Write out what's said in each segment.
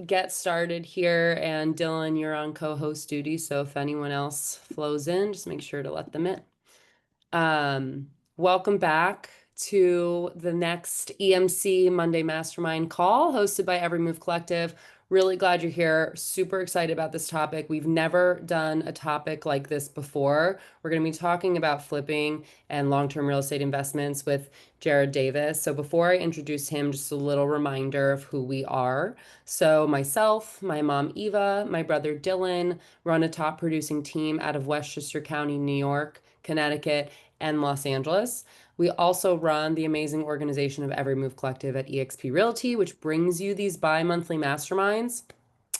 get started here, and Dylan, you're on co-host duty, so if anyone else flows in, just make sure to let them in. Welcome back to the next EMC Monday Mastermind call hosted by Every Move Collective. Really glad you're here. Super excited about this topic. We've never done a topic like this before. We're going to be talking about flipping and long-term real estate investments with Jared Davis. So before I introduce him, just a little reminder of who we are. So myself, my mom Eva, my brother Dylan run a top producing team out of Westchester County, New York, Connecticut, and Los Angeles. We also run the amazing organization of Every Move Collective at eXp Realty, which brings you these bi-monthly masterminds.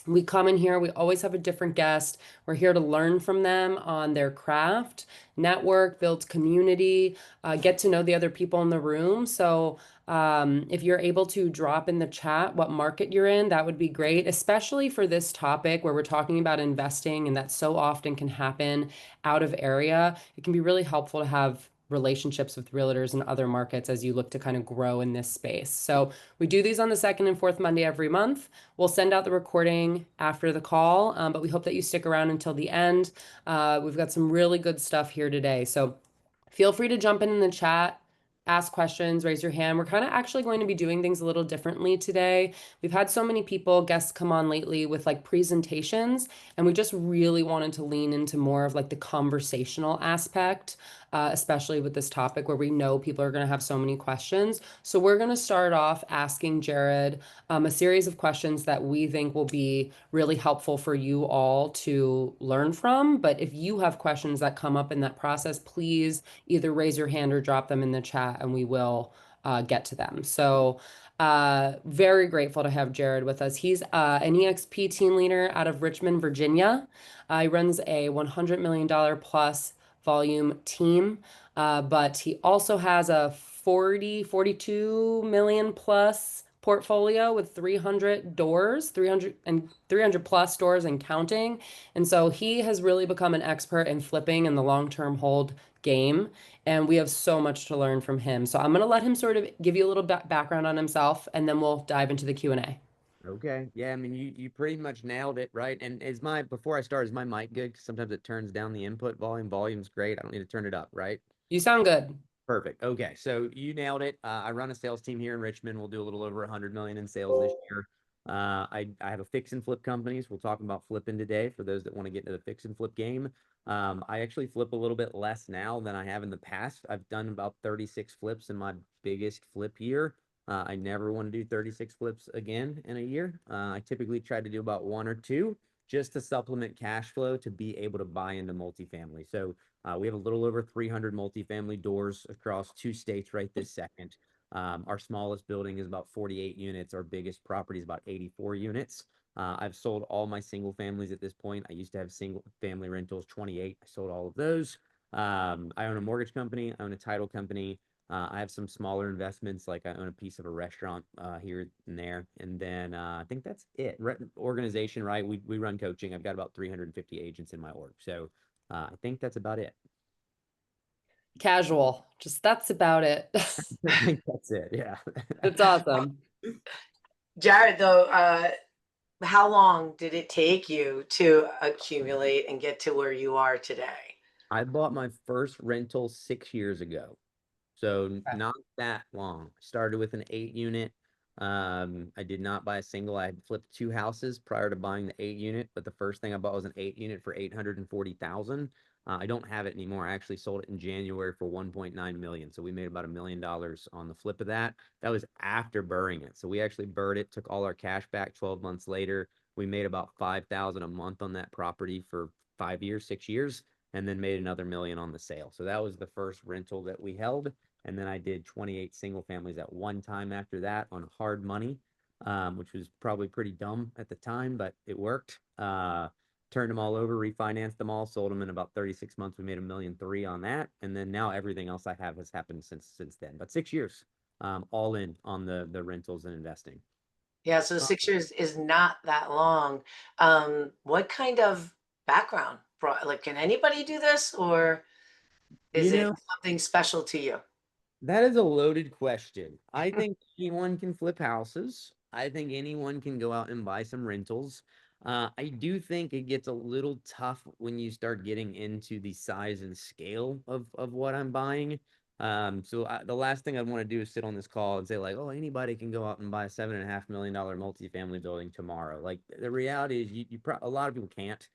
We come in here, we always have a different guest. We're here to learn from them on their craft, network, build community, get to know the other people in the room. So if you're able to drop in the chat what market you're in, that would be great, especially for this topic where we're talking about investing and that so often can happen out of area. It can be really helpful to have relationships with realtors in other markets as you look to kind of grow in this space. So we do these on the second and fourth Monday every month. We'll send out the recording after the call, but we hope that you stick around until the end. We've got some really good stuff here today. So feel free to jump in the chat, ask questions, raise your hand. We're kind of actually going to be doing things a little differently today. We've had so many guests come on lately with like presentations, and we just really wanted to lean into more of like the conversational aspect, especially with this topic where we know people are going to have so many questions. So we're going to start off asking Jared a series of questions that we think will be really helpful for you all to learn from. But if you have questions that come up in that process, please either raise your hand or drop them in the chat and we will get to them. So very grateful to have Jared with us. He's an EXP team leader out of Richmond, Virginia. He runs a $100 million plus volume team, but he also has a 42 million plus portfolio with 300 doors, 300 plus doors and counting. And so he has really become an expert in flipping in the long-term hold game. And we have so much to learn from him. So I'm going to let him sort of give you a little background on himself, and then we'll dive into the Q&A. Okay. Yeah, I mean you pretty much nailed it, right? And before I start, is my mic good? 'Cause sometimes it turns down the input volume. Volume's great. I don't need to turn it up, right? You sound good. Perfect. Okay. So you nailed it. I run a sales team here in Richmond. We'll do a little over 100 million in sales this year. I have a fix and flip companies. We'll talk about flipping today for those that want to get into the fix and flip game. I actually flip a little bit less now than I have in the past. I've done about 36 flips in my biggest flip year. I never want to do 36 flips again in a year. I typically try to do about one or two just to supplement cash flow to be able to buy into multifamily. So we have a little over 300 multifamily doors across 2 states right this second. Our smallest building is about 48 units. Our biggest property is about 84 units. I've sold all my single families at this point. I used to have single family rentals, 28. I sold all of those. I own a mortgage company. I own a title company. I have some smaller investments, like I own a piece of a restaurant here and there. And then I think that's it. Organization, right? We run coaching. I've got about 350 agents in my org. So I think that's about it. Casual. Just that's about it. I think that's it. Yeah. It's awesome. Jared, though, how long did it take you to accumulate and get to where you are today? I bought my first rental 6 years ago. So Okay. not that long. Started with an 8 unit. I did not buy a single. I had flipped 2 houses prior to buying the 8 unit, but the first thing I bought was an 8 unit for 840,000. I don't have it anymore. I actually sold it in January for 1.9 million. So we made about $1 million on the flip of that. That was after burring it. So we actually burred it, took all our cash back 12 months later. We made about 5,000 a month on that property for 5 years, 6 years, and then made another million on the sale. So that was the first rental that we held. And then I did 28 single families at one time after that on hard money, which was probably pretty dumb at the time, but it worked. Turned them all over, refinanced them all, sold them in about 36 months. We made $1.3 million on that. And then now everything else I have has happened since then. But 6 years, all in on the rentals and investing. Yeah, so 6 years is not that long. What kind of background brought, like, can anybody do this, or is it something special to you? That is a loaded question. I think anyone can flip houses. I think anyone can go out and buy some rentals. I do think it gets a little tough when you start getting into the size and scale of what I'm buying. The last thing I want to do is sit on this call and say like, oh, anybody can go out and buy a $7.5 million multifamily building tomorrow. Like the reality is a lot of people can't.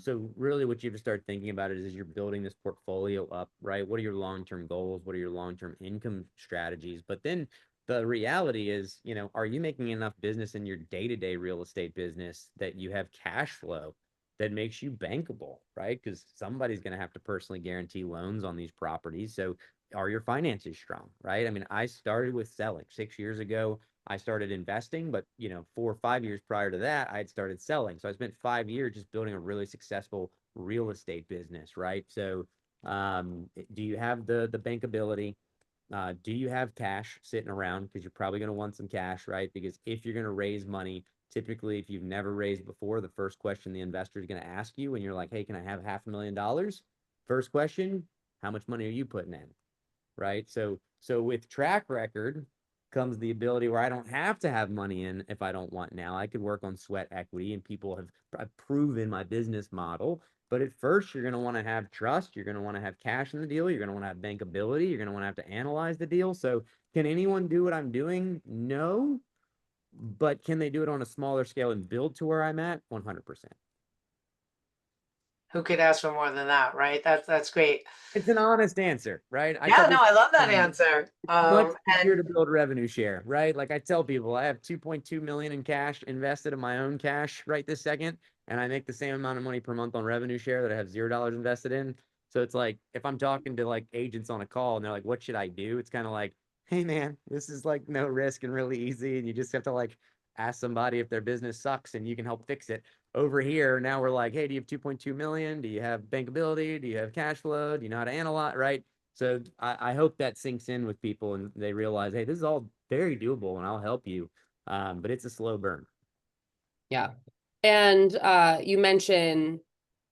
So really what you have to start thinking about it is you're building this portfolio up, right? What are your long-term goals? What are your long-term income strategies? But then the reality is, are you making enough business in your day-to-day real estate business that you have cash flow that makes you bankable, right? Because somebody's going to have to personally guarantee loans on these properties. So are your finances strong, right? I mean, I started with selling 6 years ago. I started investing, but 4 or 5 years prior to that, I had started selling. So I spent 5 years just building a really successful real estate business, right? So do you have the bankability? Do you have cash sitting around? Because you're probably going to want some cash, right? Because if you're going to raise money, typically, if you've never raised before, the first question the investor is going to ask you when you're like, hey, can I have $500,000? First question, how much money are you putting in? Right? So with track record comes the ability where I don't have to have money in if I don't want now. I could work on sweat equity, and people have proven my business model. But at first, you're going to want to have trust. You're going to want to have cash in the deal. You're going to want to have bankability. You're going to want to have to analyze the deal. So can anyone do what I'm doing? No. But can they do it on a smaller scale and build to where I'm at? 100%. Who could ask for more than that, right? That's great. It's an honest answer, right? I tell Yeah, no, people I love that answer. much easier And to build revenue share, right? Like I tell people, I have 2.2 million in cash invested in my own cash right this second, and I make the same amount of money per month on revenue share that I have $0 invested in. So it's like if I'm talking to like agents on a call and they're like, "What should I do?" It's kind of like, "Hey man, this is like no risk and really easy, and you just have to like ask somebody if their business sucks and you can help fix it." Over here, now we're like, "Hey, do you have 2.2 million? Do you have bankability? Do you have cash flow? Do you know how to analyze?" Right? So I hope that sinks in with people and they realize, hey, this is all very doable and I'll help you. But it's a slow burn. Yeah. And you mentioned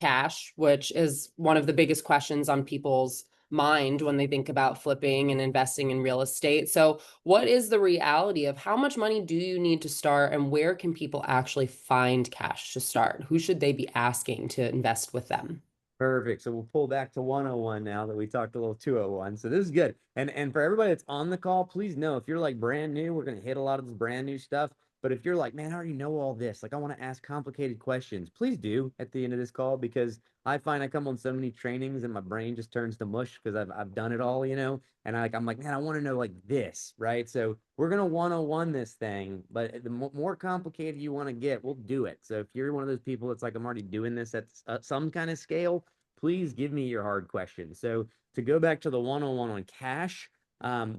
cash, which is one of the biggest questions on people's mind when they think about flipping and investing in real estate. So, what is the reality of how much money do you need to start, and where can people actually find cash to start? Who should they be asking to invest with them? Perfect. So we'll pull back to 101 now that we talked a little 201. So this is good. And for everybody that's on the call, please know if you're like brand new, we're going to hit a lot of this brand new stuff. But if you're like, man, I already know all this, like I want to ask complicated questions, please do at the end of this call, because I find I come on so many trainings and my brain just turns to mush because I've done it all, and I'm like, man, I want to know like this, right? So we're going to 101 this thing, but the more complicated you want to get, we'll do it. So if you're one of those people that's like, I'm already doing this at some kind of scale, please give me your hard questions. So to go back to the 101 on cash,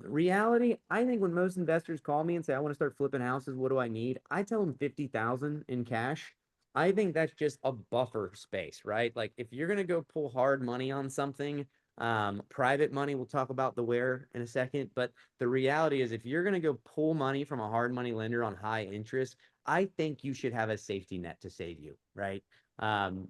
reality, I think when most investors call me and say, I want to start flipping houses, what do I need? I tell them 50,000 in cash. I think that's just a buffer space, right? Like if you're going to go pull hard money on something, private money, we'll talk about the where in a second, but the reality is if you're going to go pull money from a hard money lender on high interest, I think you should have a safety net to save you, right?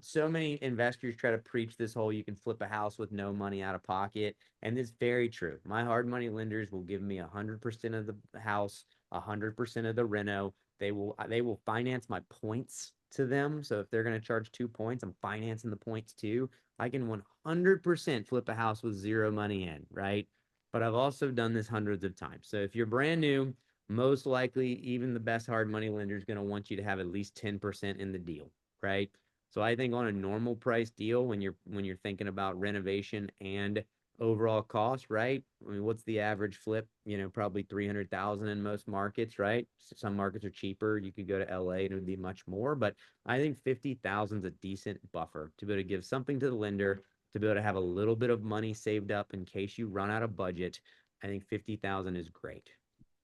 So many investors try to preach this whole you can flip a house with no money out of pocket, and it's very true. My hard money lenders will give me 100% of the house, 100% of the reno. They will finance my points to them. So if they're going to charge 2 points, I'm financing the points too. I can 100% flip a house with zero money in, right? But I've also done this hundreds of times. So if you're brand new, most likely even the best hard money lender is going to want you to have at least 10% in the deal, right? So I think on a normal price deal, when you're thinking about renovation and overall cost, right? I mean, what's the average flip? Probably 300,000 in most markets, right? Some markets are cheaper. You could go to LA and it would be much more, but I think 50,000 is a decent buffer to be able to give something to the lender, to be able to have a little bit of money saved up in case you run out of budget. I think 50,000 is great.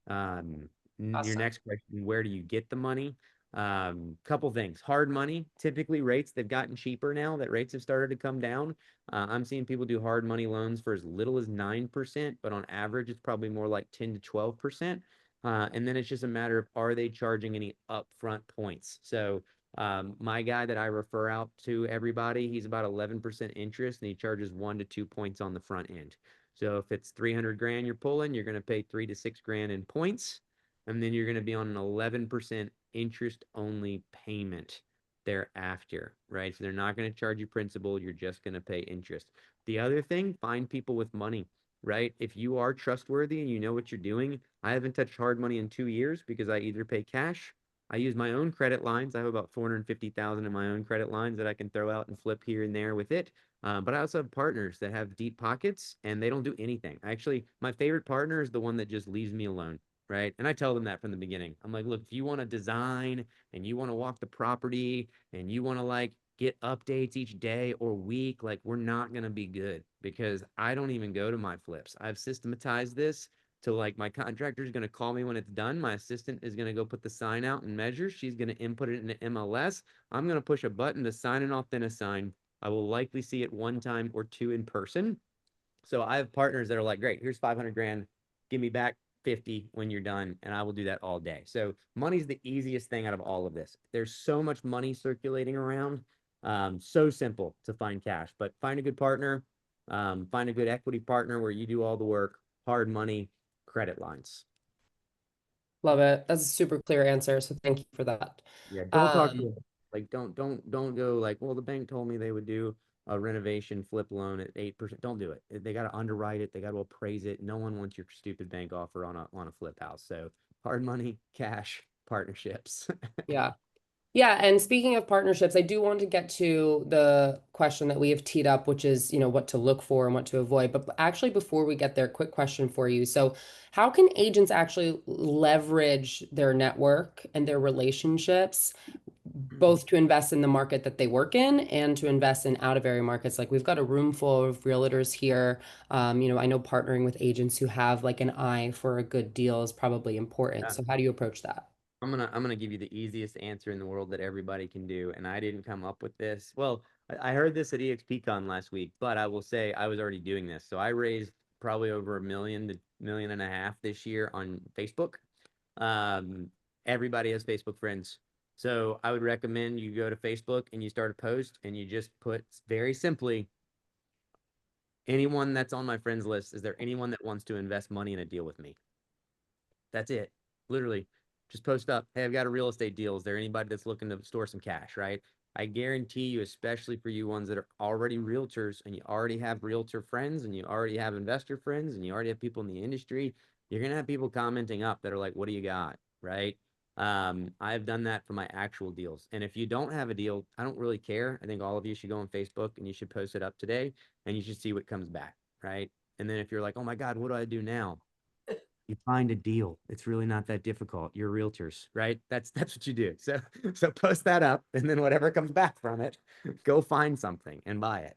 Your Awesome. next question, where do you get the money? Couple things. Hard money, typically rates, they've gotten cheaper now that rates have started to come down. I'm seeing people do hard money loans for as little as 9%, but on average, it's probably more like 10 to 12%. And then it's just a matter of, are they charging any upfront points? So my guy that I refer out to everybody, he's about 11% interest and he charges 1 to 2 points on the front end. So if it's 300 grand you're pulling, you're going to pay 3 to 6 grand in points. and then you're going to be on an 11% interest only payment thereafter, right? So they're not going to charge you principal. You're just going to pay interest. The other thing, find people with money, right? If you are trustworthy and you know what you're doing, I haven't touched hard money in 2 years because I either pay cash, I use my own credit lines. I have about 450,000 in my own credit lines that I can throw out and flip here and there with it. But I also have partners that have deep pockets and they don't do anything. Actually, my favorite partner is the one that just leaves me alone, right? And I tell them that from the beginning. I'm like, look, if you want to design and you want to walk the property and you want to like get updates each day or week, like we're not going to be good because I don't even go to my flips. I've systematized this to like my contractor is going to call me when it's done. My assistant is going to go put the sign out and measure. She's going to input it in the MLS. I'm going to push a button to sign an authentic sign. I will likely see it one time or two in person. So I have partners that are like, great, here's 500 grand. Give me back 50 when you're done. And I will do that all day. So money's the easiest thing out of all of this. There's so much money circulating around. So simple to find cash, but find a good partner, find a good equity partner where you do all the work, hard money, credit lines. Love it. That's a super clear answer. So thank you for that. Yeah, don't talk to Um, them. Like don't go like, well, the bank told me they would do a renovation flip loan at 8%. Don't do it. They got to underwrite it. They got to appraise it. No one wants your stupid bank offer on a flip house. So hard money, cash, partnerships. yeah. Yeah, and speaking of partnerships, I do want to get to the question that we have teed up, which is, what to look for and what to avoid. But actually, before we get there, quick question for you. So, how can agents actually leverage their network and their relationships, both to invest in the market that they work in and to invest in out of area markets? Like we've got a room full of realtors here. I know partnering with agents who have like an eye for a good deal is probably important. Yeah. So, how do you approach that? I'm gonna give you the easiest answer in the world that everybody can do, and I didn't come up with this. Well, I heard this at EXPCon last week, but I will say I was already doing this. So I raised probably over 1 million to 1.5 million this year on Facebook. Um, Everybody has Facebook friends. So I would recommend you go to Facebook and you start a post and you just put very simply, anyone that's on my friends list, is there anyone that wants to invest money in a deal with me? That's it. Literally, just post up, hey, I've got a real estate deal. Is there anybody that's looking to store some cash, right? I guarantee you, especially for you ones that are already realtors and you already have realtor friends and you already have investor friends and you already have people in the industry, you're going to have people commenting up that are like, what do you got? Right? I've done that for my actual deals. And if you don't have a deal, I don't really care. I think all of you should go on Facebook and you should post it up today and you should see what comes back. Right? And then if you're like, oh my God, what do I do now? You find a deal. It's really not that difficult. You're realtors, right? That's what you do. So post that up, and then whatever comes back from it, go find something and buy it.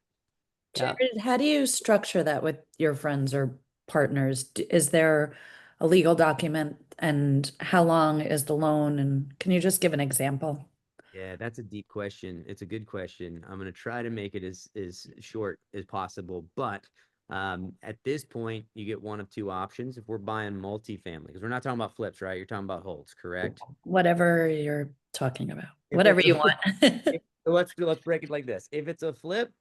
Yeah. Jared, how do you structure that with your friends or partners? Is there a legal document and how long is the loan? And can you just give an example? Yeah, that's a deep question. It's a good question. I'm gonna try to make it as short as possible, but at this point, you get one of two options. If we're buying multifamily, because we're not talking about flips, right? You're talking about holds, correct? Whatever you're talking about, If whatever it's you a want. let's break it like this. If it's a flip,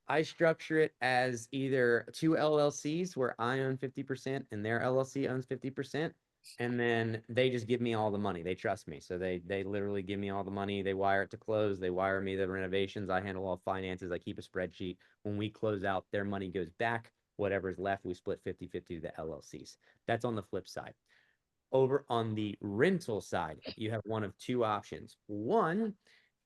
I structure it as either two LLCs where I own 50% and their LLC owns 50%. And then they just give me all the money. They trust me. So they literally give me all the money. They wire it to close. They wire me the renovations. I handle all finances. I keep a spreadsheet. When we close out, their money goes back. Whatever's left, we split 50-50 to the LLCs. That's on the flip side. Over on the rental side, you have one of two options. One,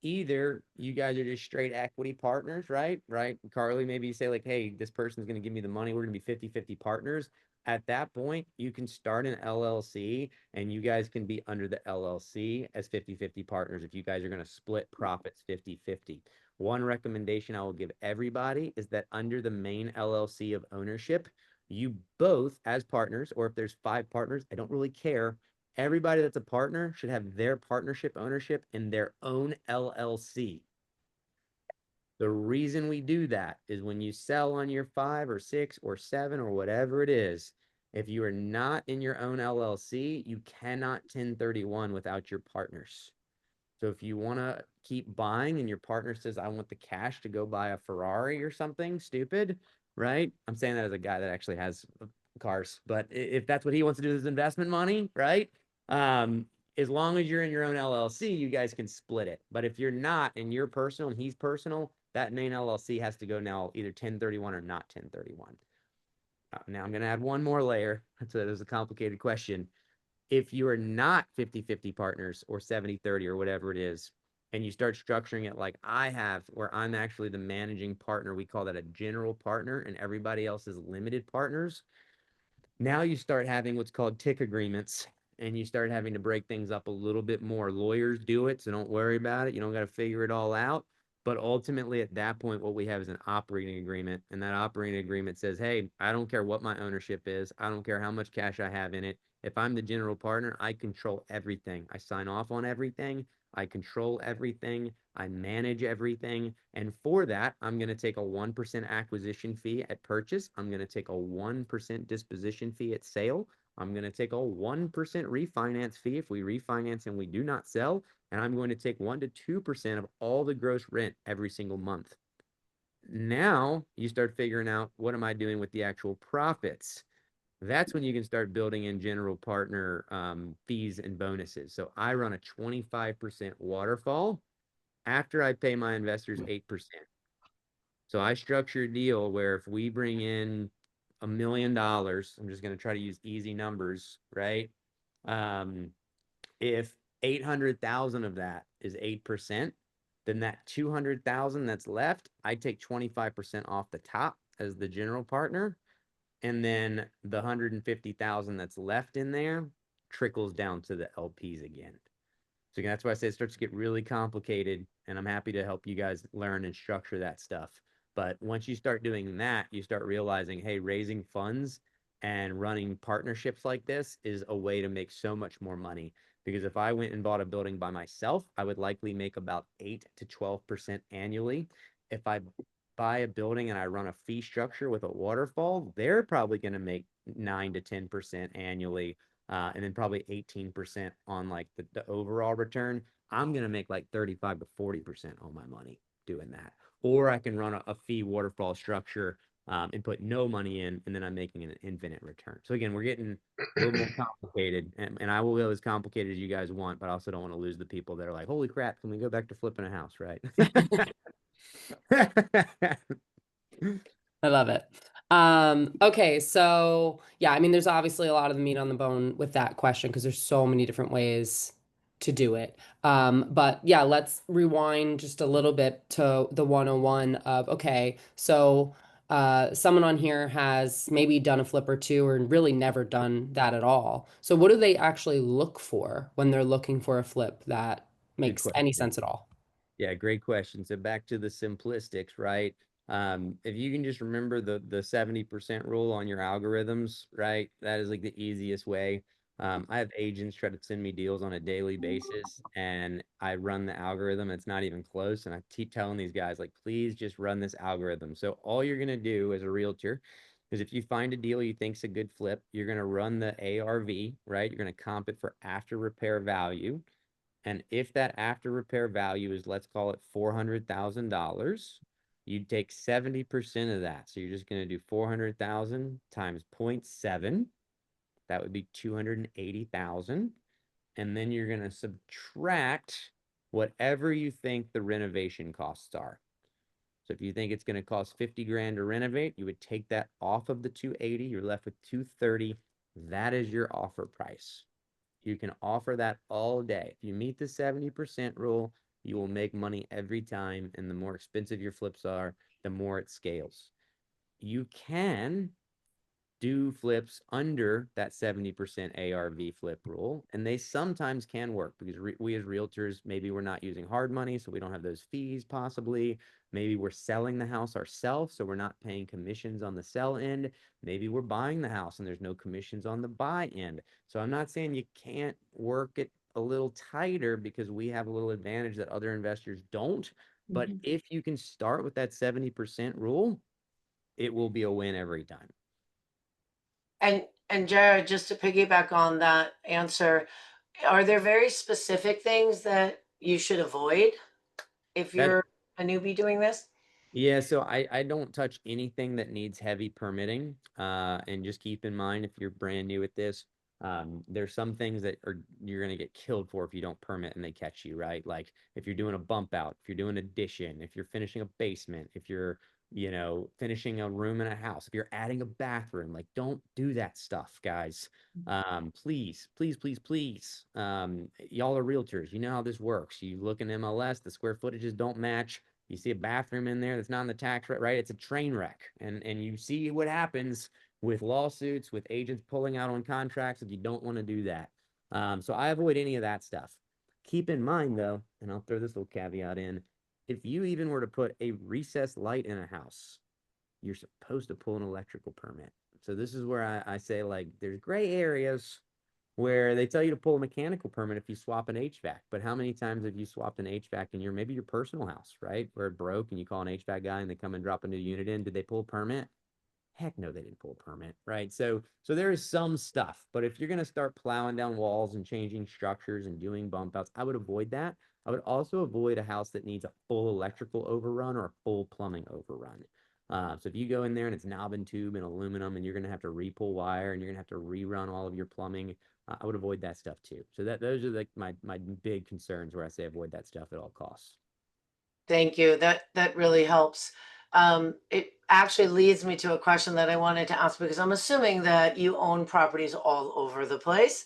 either you guys are just straight equity partners, right? Right. Carly, maybe you say like, hey, this person's going to give me the money. We're going to be 50-50 partners. At that point, you can start an LLC and you guys can be under the LLC as 50-50 partners if you guys are going to split profits 50-50. One recommendation I will give everybody is that under the main LLC of ownership, you both as partners, or if there's 5 partners, I don't really care. Everybody that's a partner should have their partnership ownership in their own LLC. The reason we do that is when you sell on your 5 or 6 or 7 or whatever it is, if you are not in your own LLC, you cannot 1031 without your partners. So if you want to keep buying and your partner says, I want the cash to go buy a Ferrari or something stupid, right? I'm saying that as a guy that actually has cars, but if that's what he wants to do with his investment money, right? As long as you're in your own LLC, you guys can split it. But if you're not and you're personal and he's personal, that main LLC has to go now either 1031 or not 1031. Now I'm going to add one more layer. So that was a complicated question. If you are not 50-50 partners or 70-30 or whatever it is, and you start structuring it like I have, where I'm actually the managing partner, we call that a general partner, and everybody else is limited partners. Now you start having what's called tick agreements, and you start having to break things up a little bit more. Lawyers do it, so don't worry about it. You don't got to figure it all out. But ultimately, at that point, what we have is an operating agreement. And that operating agreement says, hey, I don't care what my ownership is. I don't care how much cash I have in it. If I'm the general partner, I control everything. I sign off on everything. I control everything. I manage everything. And for that, I'm going to take a 1% acquisition fee at purchase. I'm going to take a 1% disposition fee at sale. I'm going to take a 1% refinance fee if we refinance and we do not sell. And I'm going to take 1 to 2% of all the gross rent every single month. Now you start figuring out, what am I doing with the actual profits? That's when you can start building in general partner fees and bonuses. So I run a 25% waterfall after I pay my investors 8%. So I structure a deal where if we bring in $1 million, I'm just going to try to use easy numbers, right? If 800,000 of that is 8%, then that 200,000 that's left, I take 25% off the top as the general partner. And then the 150,000 that's left in there trickles down to the LPs again. So again, that's why I say it starts to get really complicated, and I'm happy to help you guys learn and structure that stuff. But once you start doing that, you start realizing, hey, raising funds and running partnerships like this is a way to make so much more money. Because if I went and bought a building by myself, I would likely make about 8 to 12% annually. If I buy a building and I run a fee structure with a waterfall, they're probably going to make 9 to 10% annually, and then probably 18% on like the overall return. I'm going to make like 35 to 40% on my money doing that. Or I can run a fee waterfall structure and put no money in, and then I'm making an infinite return. So again, we're getting a little more complicated, and I will go as complicated as you guys want, but I also don't want to lose the people that are like, holy crap, can we go back to flipping a house, right? I love it. Okay, so yeah, I mean, there's obviously a lot of the meat on the bone with that question because there's so many different ways to do it. But yeah, let's rewind just a little bit to the 101 of, okay, so someone on here has maybe done a flip or two or really never done that at all. So what do they actually look for when they're looking for a flip that makes any sense at all? Yeah, great question. So back to the simplistics, right? If you can just remember the 70% rule on your algorithms, right? That is like the easiest way. I have agents try to send me deals on a daily basis, and I run the algorithm. It's not even close. And I keep telling these guys, like, please just run this algorithm. So all you're going to do as a realtor is if you find a deal you think's a good flip, you're going to run the ARV, right? You're going to comp it for after repair value. And if that after repair value is, let's call it $400,000, you'd take 70% of that. So you're just going to do 400,000 times 0.7. That would be 280,000. And then you're going to subtract whatever you think the renovation costs are. So if you think it's going to cost 50 grand to renovate, you would take that off of the 280. You're left with 230. That is your offer price. You can offer that all day. If you meet the 70% rule, you will make money every time. And the more expensive your flips are, the more it scales. You can do flips under that 70% ARV flip rule, and they sometimes can work because we as realtors, maybe we're not using hard money, so we don't have those fees possibly. Maybe we're selling the house ourselves, so we're not paying commissions on the sell end. Maybe we're buying the house and there's no commissions on the buy end. So I'm not saying you can't work it a little tighter because we have a little advantage that other investors don't. But if you can start with that 70% rule, it will be a win every time. And Jared, just to piggyback on that answer, are there very specific things that you should avoid if you're a newbie doing this? Yeah, so I don't touch anything that needs heavy permitting. And just keep in mind, if you're brand new at this, There's some things that you're going to get killed for if you don't permit and they catch you, right? Like if you're doing a bump out, if you're doing addition, if you're finishing a basement, if you're, finishing a room in a house, if you're adding a bathroom, like don't do that stuff, guys. Please, please, please, please. Y'all are realtors. You know how this works. You look in MLS, the square footages don't match. You see a bathroom in there that's not in the tax rate, right? It's a train wreck. And you see what happens with lawsuits, with agents pulling out on contracts if you don't want to do that. So I avoid any of that stuff. Keep in mind though, and I'll throw this little caveat in, if you even were to put a recessed light in a house, you're supposed to pull an electrical permit. So this is where I say like there's gray areas where they tell you to pull a mechanical permit if you swap an HVAC. But how many times have you swapped an HVAC in maybe your personal house, right? Where it broke and you call an HVAC guy and they come and drop a new unit in. Did they pull a permit? Heck no, they didn't pull a permit, right? So there is some stuff, but if you're going to start plowing down walls and changing structures and doing bump outs, I would avoid that. I would also avoid a house that needs a full electrical overrun or a full plumbing overrun. So if you go in there and it's knob and tube and aluminum and you're going to have to re-pull wire and you're going to have to rerun all of your plumbing, I would avoid that stuff too. So those are like my big concerns where I say avoid that stuff at all costs. Thank you. That really helps. It actually leads me to a question that I wanted to ask, because I'm assuming that you own properties all over the place.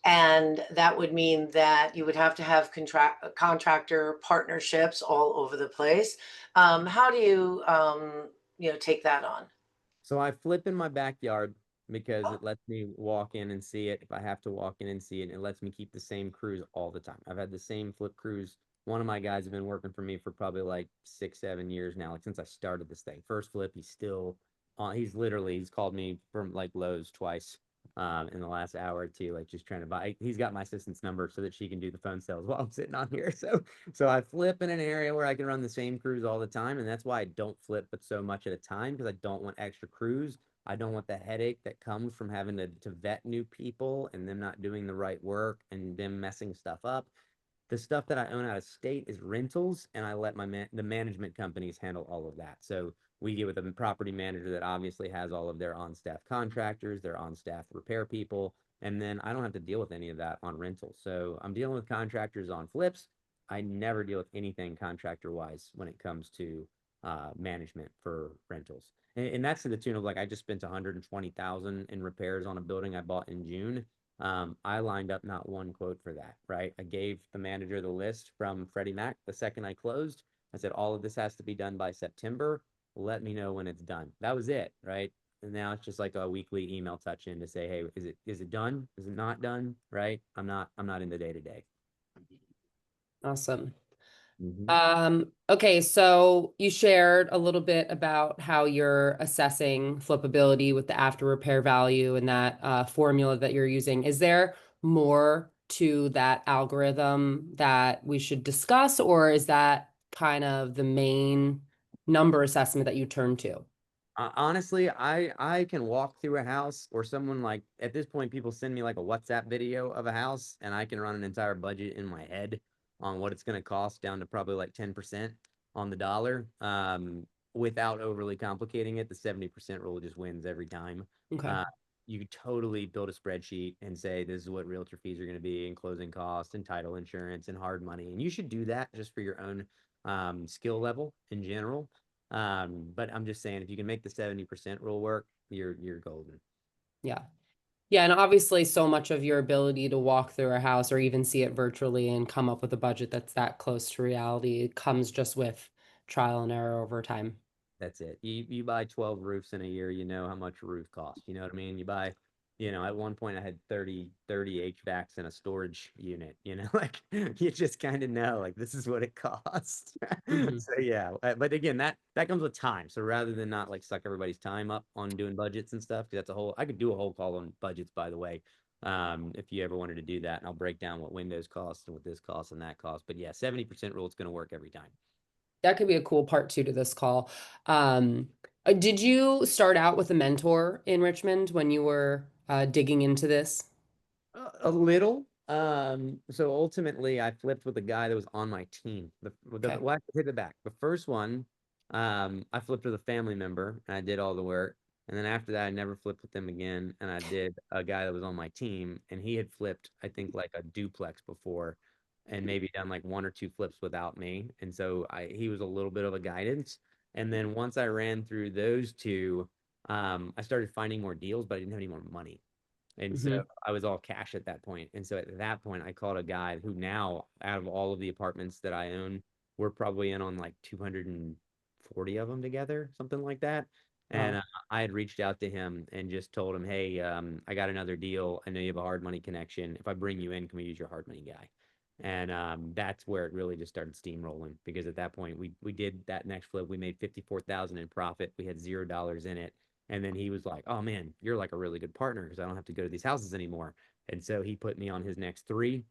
And that would mean that you would have to have contractor partnerships all over the place. How do you, take that on? So I flip in my backyard because it lets me walk in and see it. If I have to walk in and see it, it lets me keep the same crews all the time. I've had the same flip crews. One of my guys have been working for me for probably like 6, 7 years now, like since I started this thing. First flip, he's still on. He's called me from like Lowe's twice in the last hour or two, like just trying to buy. He's got my assistant's number so that she can do the phone sales while I'm sitting on here. So I flip in an area where I can run the same crews all the time, and that's why I don't flip but so much at a time, because I don't want extra crews. I don't want the headache that comes from having to vet new people and them not doing the right work and them messing stuff up. The stuff that I own out of state is rentals, and I let the management companies handle all of that. So we get with a property manager that obviously has all of their on-staff contractors, their on-staff repair people, and then I don't have to deal with any of that on rentals. So I'm dealing with contractors on flips. I never deal with anything contractor-wise when it comes to management for rentals. And that's to the tune of like I just spent 120,000 in repairs on a building I bought in June. I lined up not one quote for that, right? I gave the manager the list from Freddie Mac the second I closed. I said, all of this has to be done by September. Let me know when it's done. That was it, right? And now it's just like a weekly email touch in to say, hey, is it done? Is it not done? Right? I'm not in the day to day. Awesome. Mhm. Okay, so you shared a little bit about how you're assessing flippability with the after repair value and that formula that you're using. Is there more to that algorithm that we should discuss, or is that kind of the main number assessment that you turn to? Honestly, I can walk through a house, or someone like at this point, people send me like a WhatsApp video of a house, and I can run an entire budget in my head on what it's going to cost down to probably like 10% on the dollar, without overly complicating it. The 70% rule just wins every time. Okay. You could totally build a spreadsheet and say this is what realtor fees are going to be, and closing costs, and title insurance, and hard money, and you should do that just for your own skill level in general. But I'm just saying, if you can make the 70% rule work, you're golden. Yeah. Yeah, and obviously so much of your ability to walk through a house or even see it virtually and come up with a budget that's that close to reality comes just with trial and error over time. That's it. You buy 12 roofs in a year, you know how much a roof costs. You know what I mean? You buy, at one point I had 30 HVACs in a storage unit, like you just kind of know like this is what it costs. Mhm. So yeah, but again, that comes with time. So rather than not like suck everybody's time up on doing budgets and stuff, because I could do a whole call on budgets, by the way. If you ever wanted to do that, and I'll break down what windows cost and what this costs and that costs. But yeah, 70% rule, it's going to work every time. That could be a cool part two to this call. Did you start out with a mentor in Richmond when you were digging into this? A little. So ultimately, I flipped with a guy that was on my team. Okay. Well, I take it back. The first one, I flipped with a family member, and I did all the work. And then after that, I never flipped with them again. And I did a guy that was on my team, and he had flipped, I think, like a duplex before, and maybe done like one or two flips without me. And so he was a little bit of a guidance. And then once I ran through those two, I started finding more deals, but I didn't have any more money. And so Mhm. I was all cash at that point. And so at that point, I called a guy who now, out of all of the apartments that I own, we're probably in on like 240 of them together, something like that. And Wow. I had reached out to him and just told him, hey, I got another deal. I know you have a hard money connection. If I bring you in, can we use your hard money guy? And that's where it really just started steamrolling, because at that point we did that next flip. We made 54,000 in profit. We had $0 in it. And then he was like, oh man, you're like a really good partner because I don't have to go to these houses anymore. And so he put me on his next three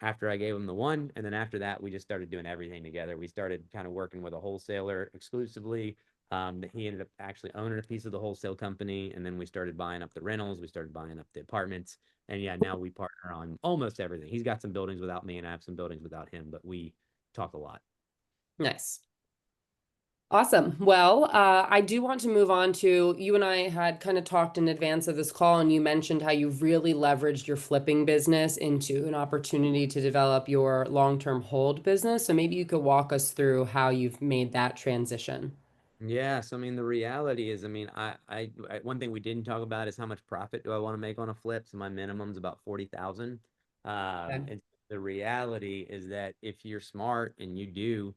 after I gave him the one. And then after that, we just started doing everything together. We started kind of working with a wholesaler exclusively. He ended up actually owning a piece of the wholesale company. And then we started buying up the rentals. We started buying up the apartments. And yeah, now we partner on almost everything. He's got some buildings without me, and I have some buildings without him, but we talk a lot. Nice. Awesome. Well, I do want to move on to, you and I had kind of talked in advance of this call, and you mentioned how you've really leveraged your flipping business into an opportunity to develop your long-term hold business. So maybe you could walk us through how you've made that transition. Yeah, so I mean, the reality is, I mean, one thing we didn't talk about is how much profit do I want to make on a flip. So my minimum's about 40,000. Okay. And the reality is that if you're smart and you do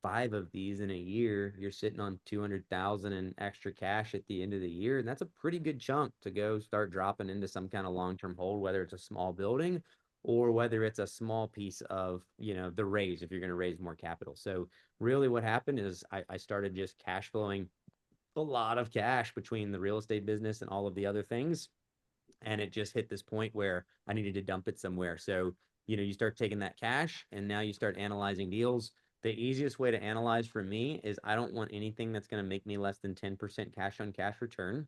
five of these in a year, you're sitting on 200,000 in extra cash at the end of the year, and that's a pretty good chunk to go start dropping into some kind of long-term hold, whether it's a small building or whether it's a small piece of, the raise if you're going to raise more capital. So really what happened is I started just cash flowing a lot of cash between the real estate business and all of the other things. And it just hit this point where I needed to dump it somewhere. So, you start taking that cash and now you start analyzing deals. The easiest way to analyze for me is I don't want anything that's going to make me less than 10% cash on cash return.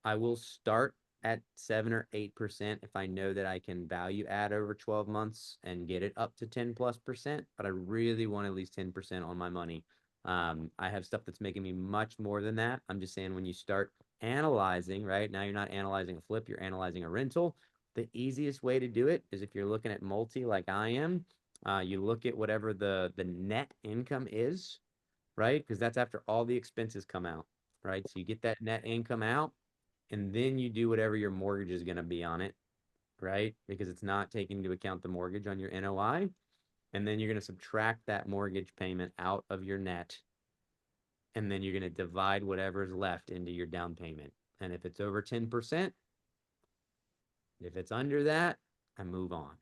I will start at 7 or 8% if I know that I can value add over 12 months and get it up to 10+%. But I really want at least 10% on my money. I have stuff that's making me much more than that. I'm just saying, when you start analyzing, right now, you're not analyzing a flip, you're analyzing a rental. The easiest way to do it is, if you're looking at multi like I am, you look at whatever the net income is, right? Because that's after all the expenses come out, right? So you get that net income out, and then you do whatever your mortgage is going to be on it, right? Because it's not taking into account the mortgage on your NOI. And then you're going to subtract that mortgage payment out of your net. And then you're going to divide whatever's left into your down payment. And if it's over 10%, if it's under that, I move on.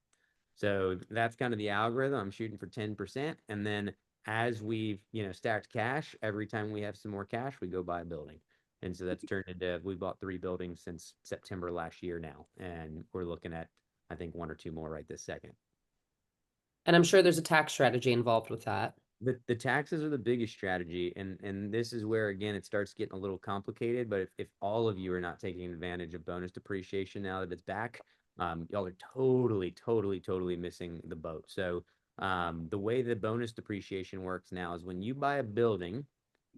So that's kind of the algorithm. I'm shooting for 10%. And then as we've, stacked cash, every time we have some more cash, we go buy a building. And so that's turned into, we bought 3 buildings since September last year now. And we're looking at, I think, one or two more right this second. And I'm sure there's a tax strategy involved with that. The taxes are the biggest strategy, and this is where, again, it starts getting a little complicated. But if all of you are not taking advantage of bonus depreciation now that it's back, y'all are totally missing the boat. So the way the bonus depreciation works now is, when you buy a building,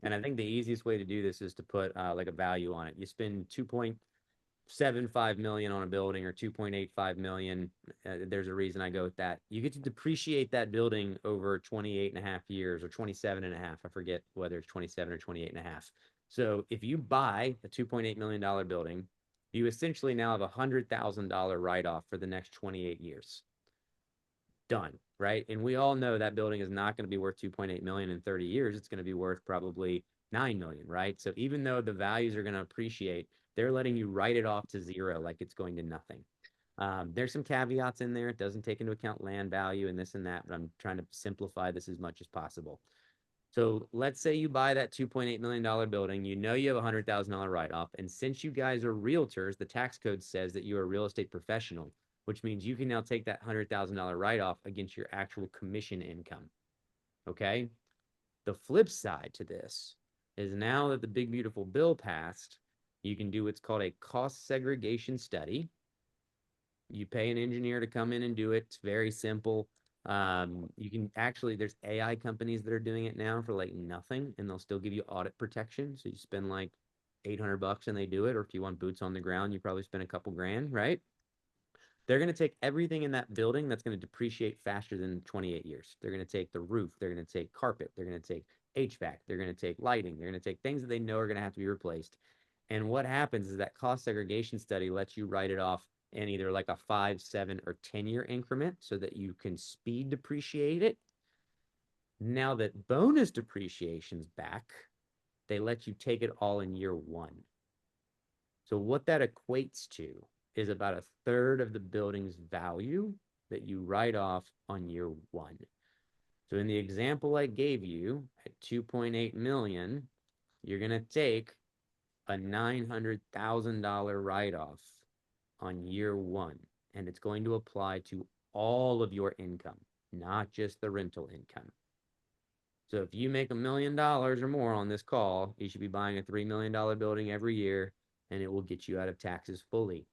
and I think the easiest way to do this is to put like a value on it. You spend 2.75 million on a building, or 2.85 million. There's a reason I go with that. You get to depreciate that building over 28.5 years, or 27.5. I forget whether it's 27 or 28.5. So if you buy a $2.8 million building, you essentially now have $100,000 write-off for the next 28 years. Done, right? And we all know that building is not going to be worth 2.8 million in 30 years. It's going to be worth probably 9 million, right? So even though the values are going to appreciate, they're letting you write it off to zero, like it's going to nothing. There's some caveats in there. It doesn't take into account land value and this and that, but I'm trying to simplify this as much as possible. So let's say you buy that $2.8 million building, you have a $100,000 write-off. And since you guys are realtors, the tax code says that you're a real estate professional, which means you can now take that $100,000 write-off against your actual commission income. Okay. The flip side to this is, now that the big beautiful bill passed, you can do what's called a cost segregation study. You pay an engineer to come in and do it. It's very simple. You can actually, there's AI companies that are doing it now for like nothing, and they'll still give you audit protection. So you spend like $800 and they do it, or if you want boots on the ground, you probably spend a couple grand, right? They're going to take everything in that building that's going to depreciate faster than 28 years. They're going to take the roof, they're going to take carpet, they're going to take HVAC, they're going to take lighting, they're going to take things that they know are going to have to be replaced. And what happens is that cost segregation study lets you write it off in either like a 5, 7, or 10-year increment so that you can speed depreciate it. Now that bonus depreciation's back, they let you take it all in year 1. So what that equates to is about a third of the building's value that you write off on year 1. So in the example I gave you at 2.8 million, you're going to take a $900,000 write-off on year 1, and it's going to apply to all of your income, not just the rental income. So if you make $1 million or more on this call, you should be buying a $3 million building every year, and it will get you out of taxes fully.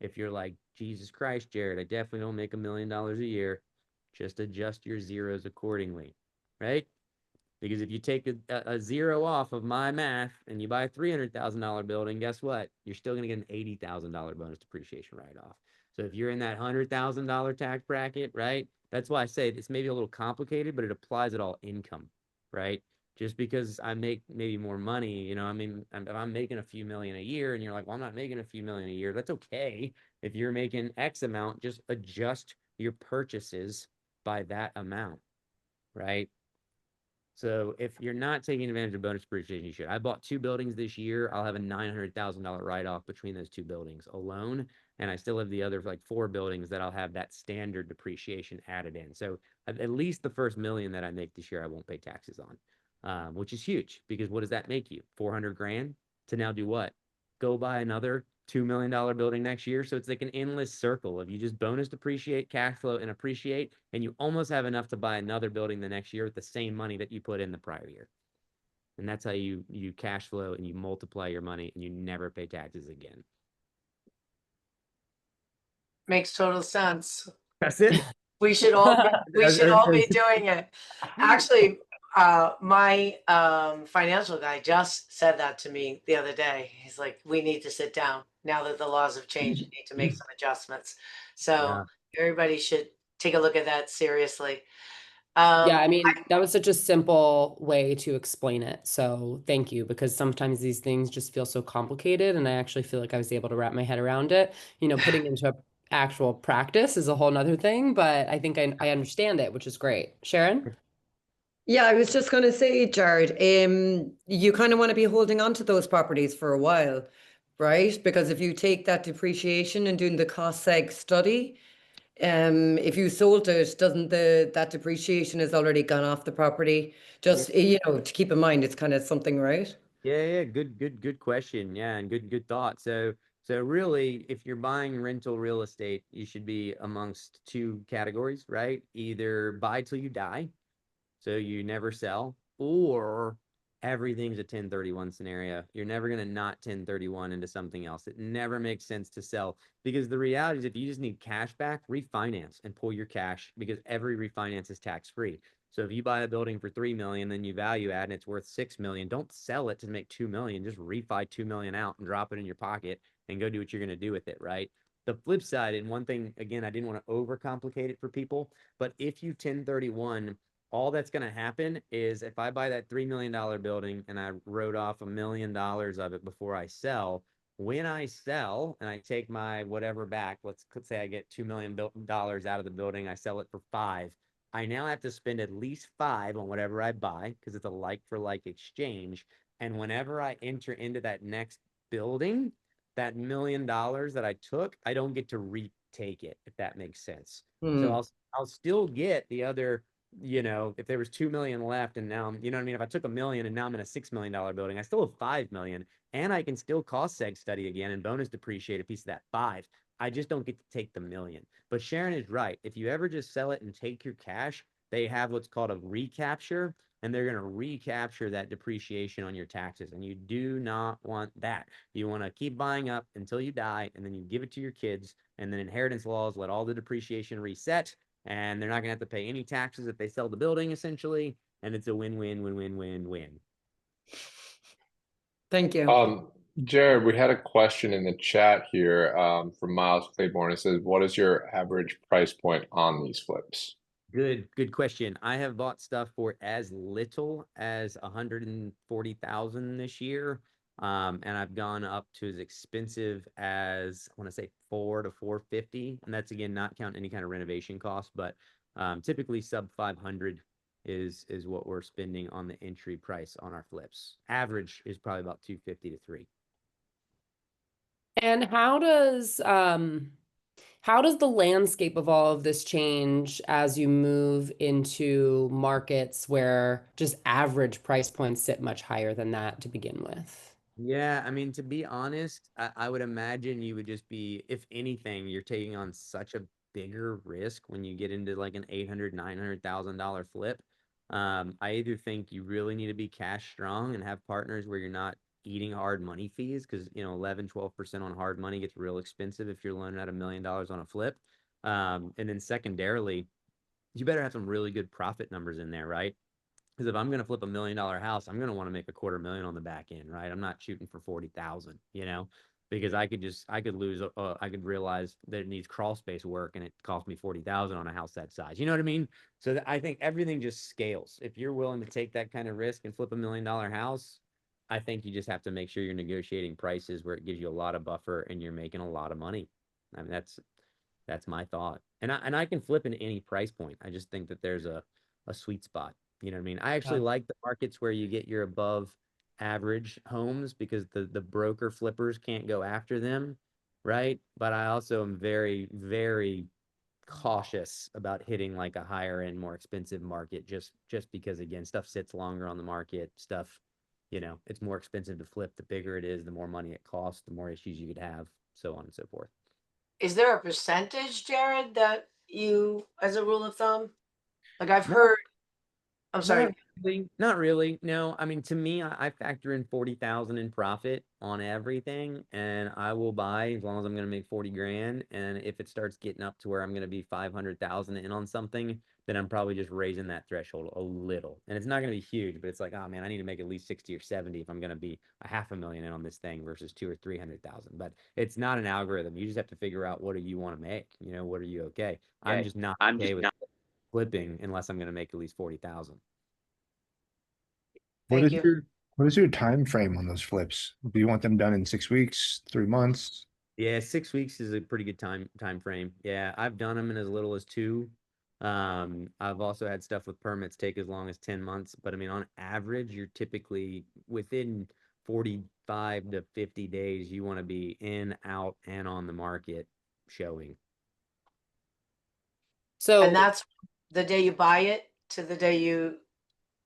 If you're like, Jesus Christ, Jared, I definitely don't make $1 million a year, just adjust your zeros accordingly, right? Because if you take a zero off of my math and you buy a $300,000 building, guess what? You're still going to get an $80,000 bonus depreciation write-off. So if you're in that $100,000 tax bracket, right? That's why I say it's maybe a little complicated, but it applies at all income, right? Just because I make maybe more money, you know, I mean, if I'm making a few million a year and you're like, well, I'm not making a few million a year, that's okay. If you're making X amount, just adjust your purchases by that amount, right? So if you're not taking advantage of bonus depreciation, you should. I bought 2 buildings this year. I'll have a $900,000 write-off between those 2 buildings alone. And I still have the other like 4 buildings that I'll have that standard depreciation added in. So at least the first $1 million that I make this year, I won't pay taxes on, which is huge because what does that make you? 400 grand to now do what? Go buy another $2 million building next year. So it's like an endless circle of you just bonus depreciate, cash flow, and appreciate, and you almost have enough to buy another building the next year with the same money that you put in the prior year. And that's how you cash flow and you multiply your money and you never pay taxes again. Makes total sense. That's it. We should all be doing it. Actually, my financial guy just said that to me the other day. He's like, we need to sit down now that the laws have changed. You need to make some adjustments. So everybody should take a look at that seriously. Yeah, I mean, that was such a simple way to explain it. So thank you, because sometimes these things just feel so complicated, and I actually feel like I was able to wrap my head around it. You know, putting into actual practice is a whole nother thing, but I think I understand it, which is great. Sharon? Yeah, I was just going to say, Jared, you kind of want to be holding on to those properties for a while, right? Because if you take that depreciation and doing the cost seg study, if you sold it, doesn't that depreciation has already gone off the property? Just, you know, to keep in mind, it's kind of something, right? Yeah, good question. Yeah, and good thought. So really, if you're buying rental real estate, you should be amongst 2 categories, right? Either buy till you die, so you never sell, or everything's a 1031 scenario. You're never going to not 1031 into something else. It never makes sense to sell, because the reality is if you just need cash back, refinance and pull your cash, because every refinance is tax free. So if you buy a building for 3 million, then you value add and it's worth 6 million, don't sell it to make 2 million. Just refi 2 million out and drop it in your pocket and go do what you're going to do with it, right? The flip side, and one thing, again, I didn't want to overcomplicate it for people, but if you 1031, all that's going to happen is if I buy that $3 million building and I wrote off $1 million of it before I sell, when I sell and I take my whatever back, let's say I get $2 million out of the building, I sell it for 5. I now have to spend at least 5 on whatever I buy because it's a like for like exchange. And whenever I enter into that next building, that $1 million that I took, I don't get to retake it, if that makes sense. So I'll still get the other, you know, if there was 2 million left and now, you know what I mean? If I took $1 million and now I'm in a $6 million building, I still have 5 million, and I can still cost seg study again and bonus depreciate a piece of that 5. I just don't get to take the $1 million. But Sharon is right. If you ever just sell it and take your cash, they have what's called a recapture, and they're going to recapture that depreciation on your taxes. And you do not want that. You want to keep buying up until you die, and then you give it to your kids, and then inheritance laws let all the depreciation reset, and they're not going to have to pay any taxes if they sell the building, essentially. And it's a win-win, win-win, win-win. Thank you. Jared, we had a question in the chat here from Miles Claiborne. It says, what is your average price point on these flips? Good question. I have bought stuff for as little as 140,000 this year. And I've gone up to as expensive as I want to say 4 to 450. And that's again not counting any kind of renovation cost, but typically sub 500 is what we're spending on the entry price on our flips. Average is probably about 250 to 3. And how does the landscape of all of this change as you move into markets where just average price points sit much higher than that to begin with? Yeah, I mean, to be honest, I would imagine you would just be, if anything, you're taking on such a bigger risk when you get into like an $800,000, $900,000 flip. I either think you really need to be cash strong and have partners where you're not eating hard money fees because, 11, 12% on hard money gets real expensive if you're loaning out $1 million on a flip. And then secondarily, you better have some really good profit numbers in there, right? Because if I'm going to flip $1 million house, I'm going to want to make $250,000 on the back end, right? I'm not shooting for 40,000, because I could lose, I could realize that it needs crawl space work and it cost me 40,000 on a house that size. You know what I mean? So I think everything just scales. If you're willing to take that kind of risk and flip $1 million house, I think you just have to make sure you're negotiating prices where it gives you a lot of buffer and you're making a lot of money. I mean, that's my thought. And I can flip in any price point. I just think that there's a sweet spot. You know what I mean? I actually like the markets where you get your above average homes because the broker flippers can't go after them, right? But I also am very, very cautious about hitting like a higher end, more expensive market just because again, stuff sits longer on the market, stuff, it's more expensive to flip. The bigger it is, the more money it costs, the more issues you could have, so on and so forth. Is there a percentage, Jared, that you, as a rule of thumb? Like I've No. heard, I'm sorry. Not really. No, I mean, to me, I factor in 40,000 in profit on everything, and I will buy as long as I'm going to make 40 grand. And if it starts getting up to where I'm going to be 500,000 in on something, then I'm probably just raising that threshold a little. And it's not going to be huge, but it's like, oh man, I need to make at least 60 or 70 if I'm going to be $500,000 in on this thing versus 200 or 300,000. But it's not an algorithm. You just have to figure out what do you want to make. What are you okay? I'm just not okay with flipping unless I'm going to make at least 40,000. Thank you. What is your time frame on those flips? Do you want them done in 6 weeks, 3 months? Yeah, 6 weeks is a pretty good time frame. Yeah, I've done them in as little as 2. I've also had stuff with permits take as long as 10 months, but I mean, on average, you're typically within 45 to 50 days, you want to be in, out, and on the market showing. So And that's the day you buy it to the day you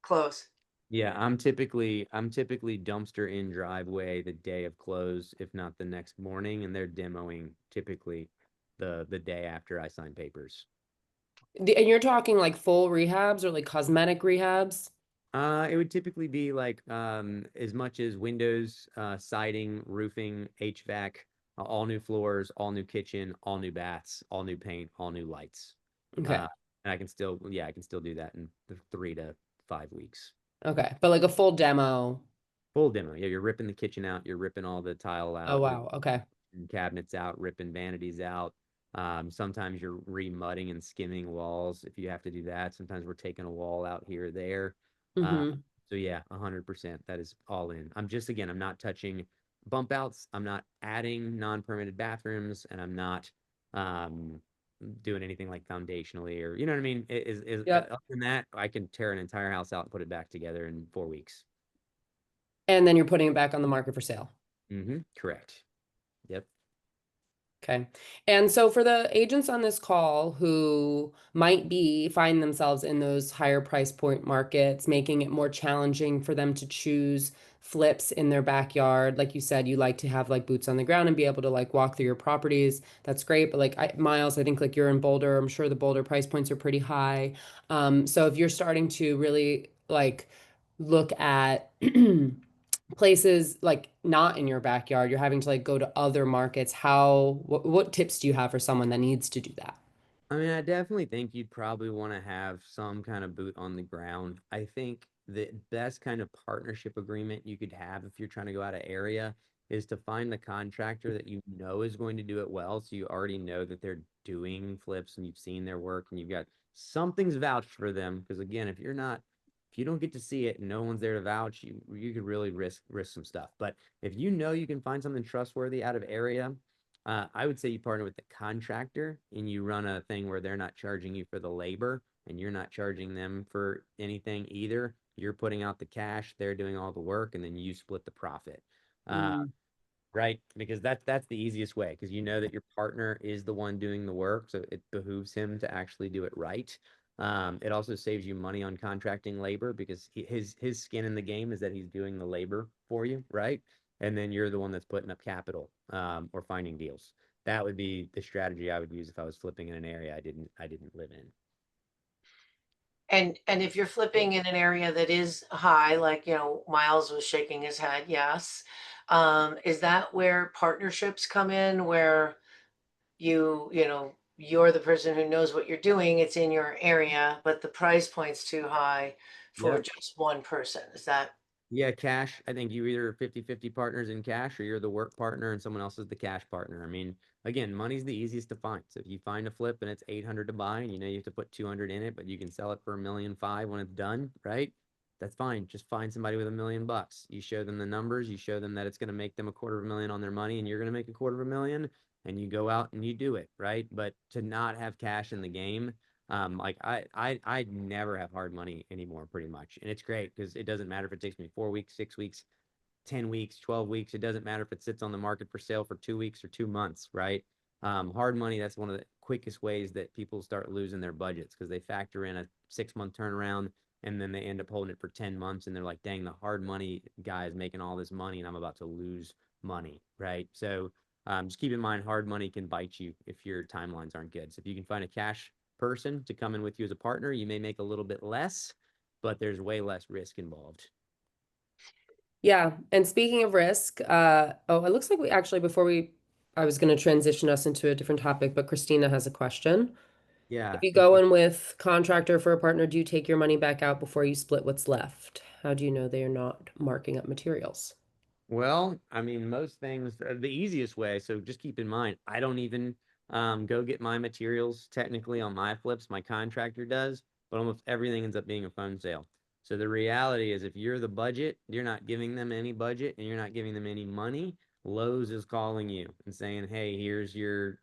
close. Yeah, I'm typically dumpster in driveway the day of close, if not the next morning, and they're demoing typically the day after I sign papers. and you're talking like full rehabs or like cosmetic rehabs? It would typically be like as much as windows, siding, roofing, HVAC, all new floors, all new kitchen, all new baths, all new paint, all new lights. Okay. And I can still do that in 3 to 5 weeks. Okay. But like a full demo. Full demo. Yeah, you're ripping the kitchen out, you're ripping all the tile out. Oh, wow. Okay. Cabinets out, ripping vanities out. Sometimes you're remudding and skimming walls if you have to do that. Sometimes we're taking a wall out here or there. Mm-hmm. So yeah, 100%. That is all in. I'm not touching bump outs. I'm not adding non-permitted bathrooms, and I'm not doing anything like foundationally or you know what I mean. Yep. Other than that, I can tear an entire house out and put it back together in 4 weeks. And then you're putting it back on the market for sale. Correct. Yep. Okay. And so for the agents on this call who might find themselves in those higher price point markets, making it more challenging for them to choose flips in their backyard. Like you said, you like to have like boots on the ground and be able to like walk through your properties. That's great. But like Miles, I think like you're in Boulder. I'm sure the Boulder price points are pretty high. So if you're starting to really like look at places like not in your backyard, you're having to like go to other markets. What tips do you have for someone that needs to do that? I mean, I definitely think you'd probably want to have some kind of boot on the ground. I think the best kind of partnership agreement you could have if you're trying to go out of area is to find the contractor that you know is going to do it well. So you already know that they're doing flips and you've seen their work and you've got something's vouched for them. Because again, if you don't get to see it and no one's there to vouch, you could really risk some stuff. But if you know you can find something trustworthy out of area, I would say you partner with the contractor and you run a thing where they're not charging you for the labor and you're not charging them for anything either. You're putting out the cash, they're doing all the work, and then you split the profit. Mm. Right? Because that's the easiest way, because you know that your partner is the one doing the work, so it behooves him to actually do it right. It also saves you money on contracting labor because his skin in the game is that he's doing the labor for you, right? And then you're the one that's putting up capital or finding deals. That would be the strategy I would use if I was flipping in an area I didn't live in. And if you're flipping in an area that is high, like, Miles was shaking his head, yes. Is that where partnerships come in, where you're the person who knows what you're doing, it's in your area, but the price point's too high for Yeah. just one person? Is that? Yeah, cash. I think you either 50-50 partners in cash or you're the work partner and someone else is the cash partner. I mean, again, money's the easiest to find. So if you find a flip and it's 800 to buy and you know you have to put 200 in it, but you can sell it for $1.5 million when it's done, right? That's fine. Just find somebody with $1 million. You show them the numbers, you show them that it's going to make them $250,000 on their money and you're going to make $250,000 and you go out and you do it, right? But to not have cash in the game, like I never have hard money anymore, pretty much. And it's great because it doesn't matter if it takes me 4 weeks, 6 weeks, 10 weeks, 12 weeks. It doesn't matter if it sits on the market for sale for 2 weeks or 2 months, right? Hard money, that's one of the quickest ways that people start losing their budgets because they factor in a 6-month turnaround and then they end up holding it for 10 months and they're like, dang, the hard money guy is making all this money and I'm about to lose money, right? So just keep in mind, hard money can bite you if your timelines aren't good. So if you can find a cash person to come in with you as a partner, you may make a little bit less, but there's way less risk involved. Yeah. And speaking of risk, it looks like we actually, I was going to transition us into a different topic, but Christina has a question. Yeah. If you go in with contractor for a partner, do you take your money back out before you split what's left? How do you know they are not marking up materials? Well, I mean, most things, the easiest way. So just keep in mind, I don't even go get my materials technically on my flips. My contractor does, but almost everything ends up being a phone sale. So the reality is, if you're the budget, you're not giving them any budget and you're not giving them any money. Lowe's is calling you and saying, "Hey, here's your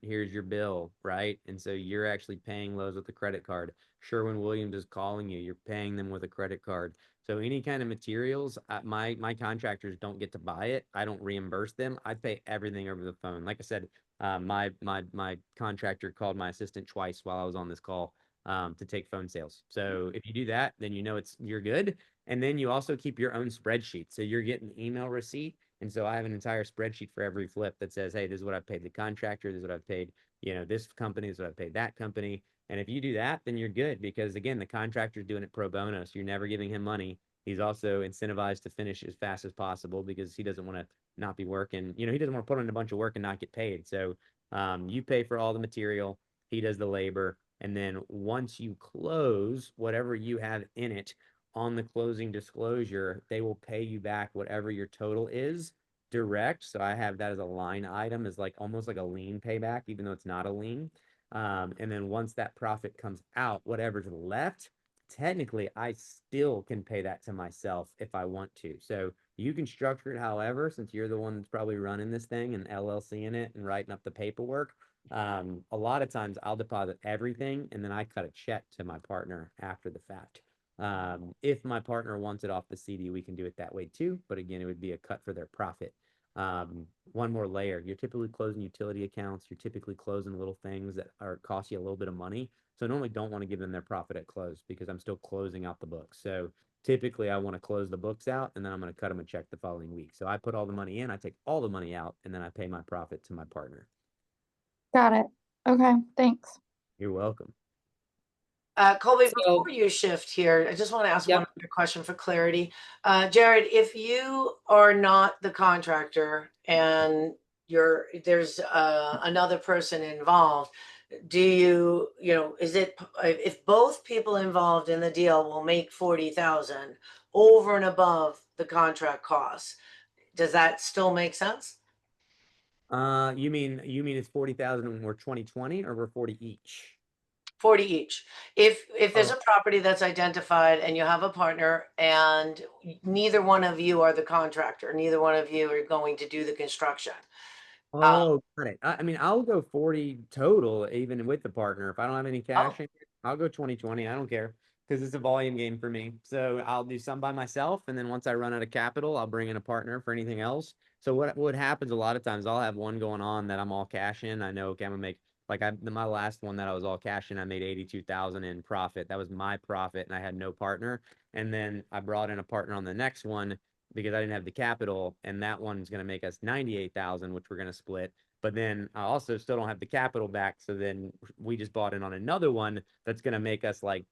bill," right? And so you're actually paying Lowe's with a credit card. Sherwin-Williams is calling you. You're paying them with a credit card. So any kind of materials, my contractors don't get to buy it. I don't reimburse them. I pay everything over the phone. Like I said, my contractor called my assistant twice while I was on this call to take phone sales. So if you do that, then you know you're good. And then you also keep your own spreadsheet. So you're getting email receipt. And so I have an entire spreadsheet for every flip that says, hey, this is what I've paid the contractor. This is what I've paid, this company. This is what I've paid that company. And if you do that, then you're good because again, the contractor's doing it pro bono. So you're never giving him money. He's also incentivized to finish as fast as possible because he doesn't want to not be working. He doesn't want to put in a bunch of work and not get paid. So you pay for all the material, he does the labor. And then once you close whatever you have in it on the closing disclosure, they will pay you back whatever your total is direct. So I have that as a line item, as like almost like a lien payback, even though it's not a lien. And then once that profit comes out, whatever's left, technically I still can pay that to myself if I want to. So you can structure it however, since you're the one that's probably running this thing and LLC in it and writing up the paperwork. A lot of times I'll deposit everything and then I cut a check to my partner after the fact. If my partner wants it off the CD, we can do it that way too. But again, it would be a cut for their profit. One more layer, you're typically closing utility accounts. You're typically closing little things that cost you a little bit of money. So I normally don't want to give them their profit at close because I'm still closing out the books. So typically I want to close the books out and then I'm going to cut them a check the following week. So I put all the money in, I take all the money out, and then I pay my profit to my partner. Got it. Okay, thanks. You're welcome. Colby, So- before you shift here, I just want to ask Yep. one other question for clarity. Jared, if you are not the contractor and there's another person involved, do is it, if both people involved in the deal will make 40,000 over and above the contract costs, Does that still make sense? You mean it's 40,000 and we're 20/20, or we're 40 each? 40 each. If there's Oh. a property that's identified and you have a partner and neither one of you are the contractor, neither one of you are going to do the construction. Oh, got it. I mean, I'll go 40 total, even with the partner. If I don't have any cash in it, I'll go 20/20. I don't care, because it's a volume game for me. So I'll do some by myself, and then once I run out of capital, I'll bring in a partner for anything else. So what happens a lot of times, I'll have one going on that I'm all cash in. I know, okay, I'm gonna make, like, my last one that I was all cash in, I made 82,000 in profit. That was my profit, and I had no partner. And then I brought in a partner on the next one because I didn't have the capital, and that one's going to make us 98,000, which we're going to split. But then I also still don't have the capital back, so then we just bought in on another one that's going to make us like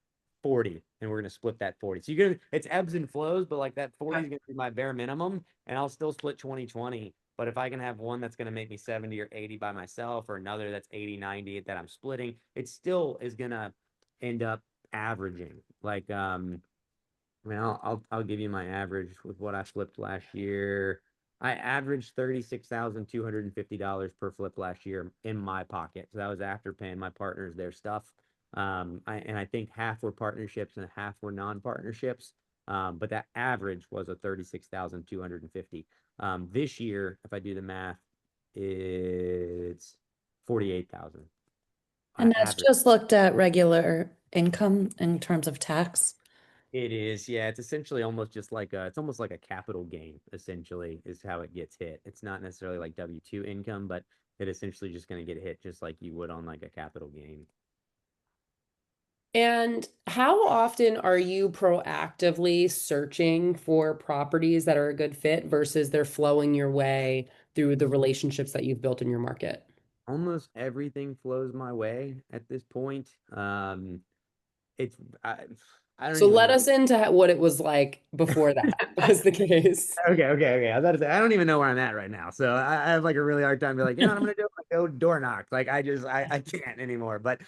40, and we're going to split that 40. So you're going to, it's ebbs and flows, but like that 40 is going to be my bare minimum, and I'll still split 20/20. But if I can have one that's going to make me 70 or 80 by myself, or another that's 80, 90 that I'm splitting, it still is going to end up averaging. Like, I mean, I'll give you my average with what I flipped last year. I averaged $36,250 per flip last year in my pocket. So that was after paying my partners their stuff. I think half were partnerships and half were non-partnerships. But that average was a 36,250. This year, if I do the math, it's 48,000. And that's Average. just looked at regular income in terms of tax. It is, yeah. It's essentially almost just like it's almost like a capital gain, essentially, is how it gets hit. It's not necessarily like W-2 income, but it essentially just going to get hit just like you would on like a capital gain. And how often are you proactively searching for properties that are a good fit versus they're flowing your way through the relationships that you've built in your market? Almost everything flows my way at this point. It's I don't So even let know. us into what it was like before that was the case. Okay. I was about to say, I don't even know where I'm at right now. So I have like a really hard time being like, you know what I'm gonna do? I'm gonna go door knock. Like I can't anymore. But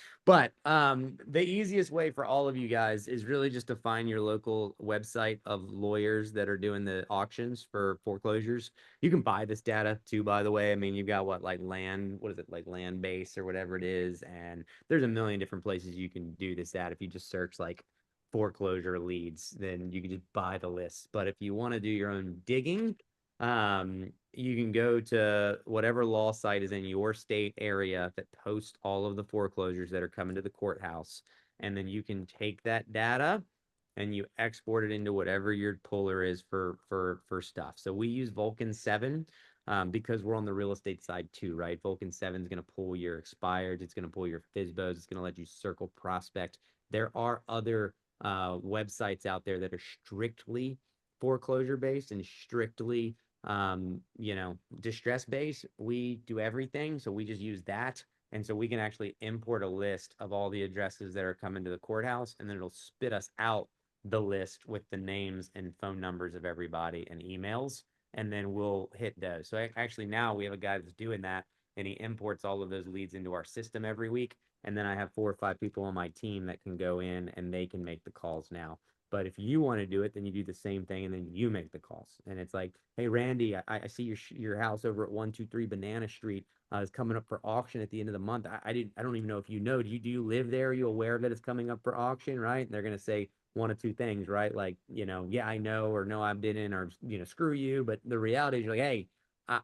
the easiest way for all of you guys is really just to find your local website of lawyers that are doing the auctions for foreclosures. You can buy this data too, by the way. I mean, you've got what is it, like land base or whatever it is, and there's a million different places you can do this at. If you just search like foreclosure leads, then you can just buy the list. But if you want to do your own digging, you can go to whatever law site is in your state area that posts all of the foreclosures that are coming to the courthouse. And then you can take that data and you export it into whatever your puller is for stuff. So we use Vulcan 7 because we're on the real estate side too, right? Vulcan 7 is going to pull your expired, it's going to pull your FSBOs, it's going to let you circle prospect. There are other websites out there that are strictly foreclosure based and strictly distress based. We do everything, so we just use that, and so we can actually import a list of all the addresses that are coming to the courthouse, and then it'll spit us out the list with the names and phone numbers of everybody and emails, and then we'll hit those. So actually now we have a guy that's doing that, and he imports all of those leads into our system every week. And then I have 4 or 5 people on my team that can go in and they can make the calls now. But if you want to do it, then you do the same thing and then you make the calls. And it's like, hey, Randy, I see your house over at 123 Banana Street is coming up for auction at the end of the month. I don't even know if you know. Do you live there? Are you aware that it's coming up for auction, right? And they're gonna say one of two things, right? Like, yeah, I know, or no, I didn't, or screw you. But the reality is, you're like, hey,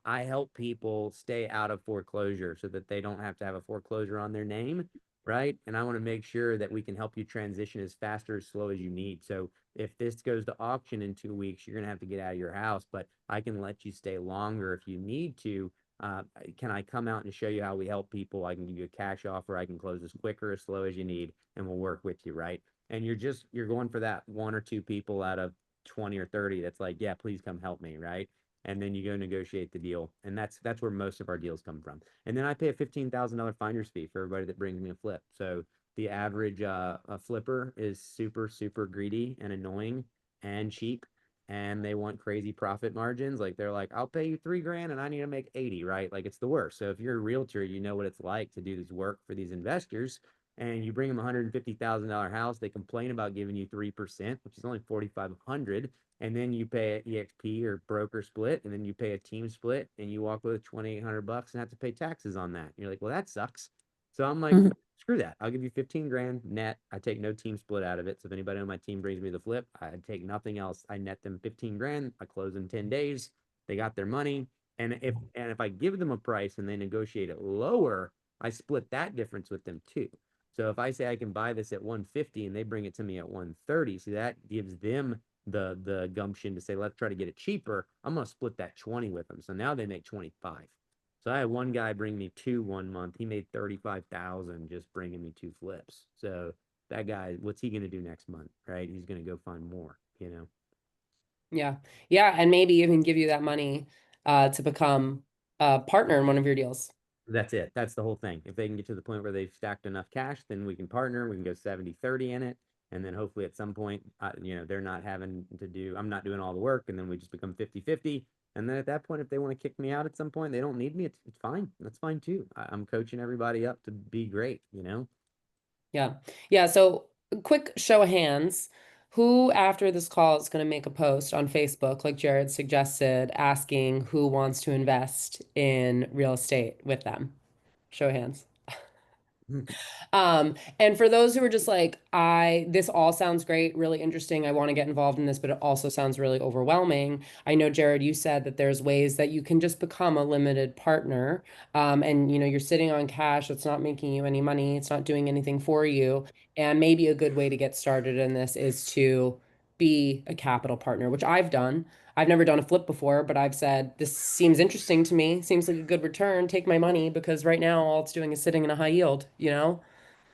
I help people stay out of foreclosure so that they don't have to have a foreclosure on their name, right? And I want to make sure that we can help you transition as fast or as slow as you need. So if this goes to auction in 2 weeks, you're going to have to get out of your house, but I can let you stay longer if you need to. Can I come out and show you how we help people? I can give you a cash offer. I can close as quick or as slow as you need, and we'll work with you, right? And you're going for that 1 or 2 people out of 20 or 30 that's like, yeah, please come help me, right? And then you go negotiate the deal. And that's where most of our deals come from. And then I pay a $15,000 finder's fee for everybody that brings me a flip. So the average a flipper is super, super greedy and annoying and cheap. And they want crazy profit margins. Like they're like, I'll pay you $3,000 and I need to make 80, right? Like it's the worst. So if you're a realtor, you know what it's like to do this work for these investors. and you bring them $150,000 house, they complain about giving you 3%, which is only 4,500, and then you pay an EXP or broker split, and then you pay a team split, and you walk with $2,800 and have to pay taxes on that. And you're like, well, that sucks. So I'm like, Mhm. screw that. I'll give you 15 grand net. I take no team split out of it. So if anybody on my team brings me the flip, I take nothing else. I net them 15 grand. I close in 10 days. They got their money. And if I give them a price and they negotiate it lower, I split that difference with them too. So if I say I can buy this at 150 and they bring it to me at 130, see that gives them the gumption to say, let's try to get it cheaper. I'm gonna split that 20 with them. So now they make 25. So I had one guy bring me two 1 month. He made 35,000 just bringing me two flips. So that guy, what's he gonna do next month, right? He's gonna go find more, you know. Yeah. Yeah. And maybe even give you that money to become a partner in one of your deals. That's it. That's the whole thing. If they can get to the point where they've stacked enough cash, then we can partner. We can go 70-30 in it. And then hopefully at some point, they're not having to do, I'm not doing all the work. And then we just become 50-50. And then at that point, if they want to kick me out at some point, they don't need me. It's fine. That's fine too. I'm coaching everybody up to be great, you know? Yeah. Yeah. So, quick show of hands. Who, after this call, is going to make a post on Facebook, like Jared suggested, asking who wants to invest in real estate with them? Show of hands. And for those who are just like, this all sounds great, really interesting. I want to get involved in this, but it also sounds really overwhelming. I know, Jared, you said that there's ways that you can just become a limited partner. And you're sitting on cash, it's not making you any money, it's not doing anything for you. And maybe a good way to get started in this is to be a capital partner, which I've done. I've never done a flip before, but I've said, this seems interesting to me, seems like a good return, take my money, because right now all it's doing is sitting in a high yield, you know?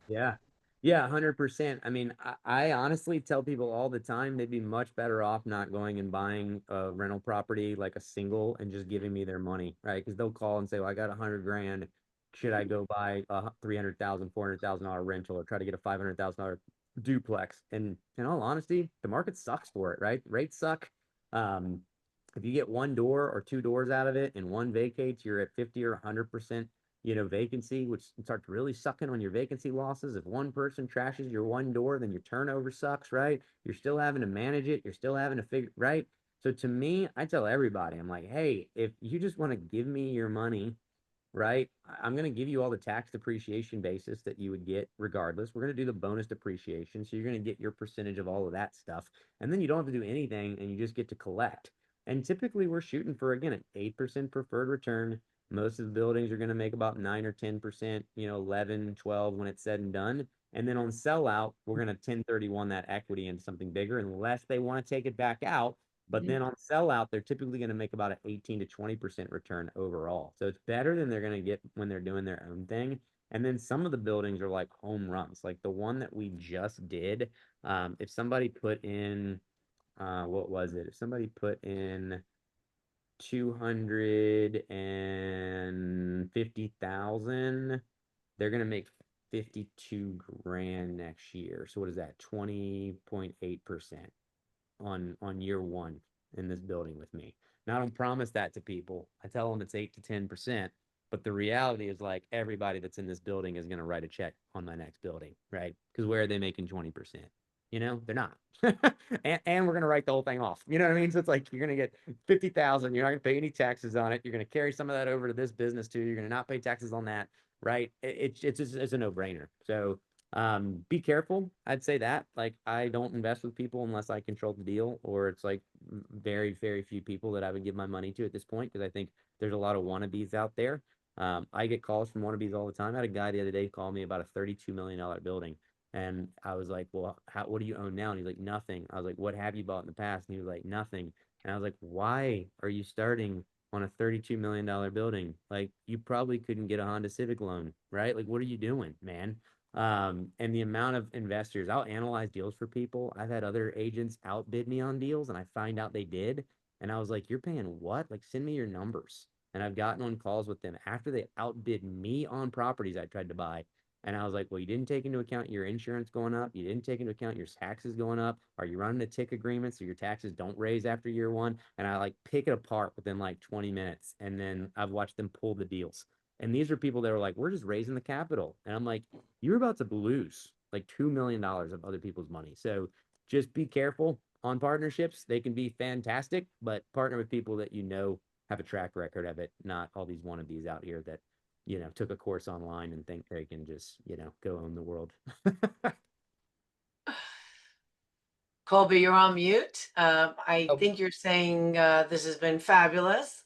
Yeah. Yeah, 100%. I mean, I honestly tell people all the time they'd be much better off not going and buying a rental property like a single and just giving me their money, right? Because they'll call and say, well, I got 100 grand. Should I go buy a 300,000, $400,000 rental or try to get a $500,000 duplex? And in all honesty, the market sucks for it, right? Rates suck. Um, if you get one door or two doors out of it and one vacates, you're at 50 or 100% vacancy, which starts really sucking on your vacancy losses. If one person trashes your one door, then your turnover sucks, right? You're still having to manage it. You're still having to figure, right? So to me, I tell everybody, I'm like, hey, if you just want to give me your money, right? I'm going to give you all the tax depreciation basis that you would get regardless. We're going to do the bonus depreciation. So you're going to get your percentage of all of that stuff. And then you don't have to do anything and you just get to collect. And typically we're shooting for, again, an 8% preferred return. Most of the buildings are going to make about 9 or 10%, 11, 12 when it's said and done. And then on sellout, we're going to 1031 that equity into something bigger unless they want to take it back out. But then on sellout, they're typically going to make about an 18 to 20% return overall. So it's better than they're going to get when they're doing their own thing. And then some of the buildings are like home runs, like the one that we just did. If somebody put in, what was it? If somebody put in 250,000, they're gonna make 52 grand next year. So what is that? 20.8% on year one in this building with me. Now I don't promise that to people. I tell them it's 8 to 10%, but the reality is like everybody that's in this building is gonna write a check on my next building, right? Because where are they making 20%? They're not. and we're gonna write the whole thing off. You know what I mean? So it's like you're gonna get 50,000. You're not gonna pay any taxes on it. You're gonna carry some of that over to this business too. You're gonna not pay taxes on that, right? It's a no brainer. So be careful. I'd say that. Like I don't invest with people unless I control the deal, or it's like very very few people that I would give my money to at this point because I think there's a lot of wannabes out there. I get calls from wannabes all the time. I had a guy the other day call me about a $32 million building. And I was like, well, what do you own now? And he's like, nothing. I was like, what have you bought in the past? And he was like, nothing. And I was like, why are you starting on a $32 million building? Like, you probably couldn't get a Honda Civic loan, right? Like, what are you doing, man? And the amount of investors, I'll analyze deals for people. I've had other agents outbid me on deals, and I find out they did. And I was like, you're paying what? Like, send me your numbers. And I've gotten on calls with them after they outbid me on properties I tried to buy. And I was like, well, you didn't take into account your insurance going up. You didn't take into account your taxes going up. Are you running a tick agreement so your taxes don't raise after year one? And I like pick it apart within like 20 minutes. And then I've watched them pull the deals. And these are people that are like, we're just raising the capital. And I'm like, you're about to lose like $2 million of other people's money. So just be careful on partnerships. They can be fantastic, but partner with people that you know have a track record of it, not all these wannabes out here that, you know, took a course online and think they can just, you know, go own the world. Colby, you're on mute. I Oh. think you're saying this has been fabulous.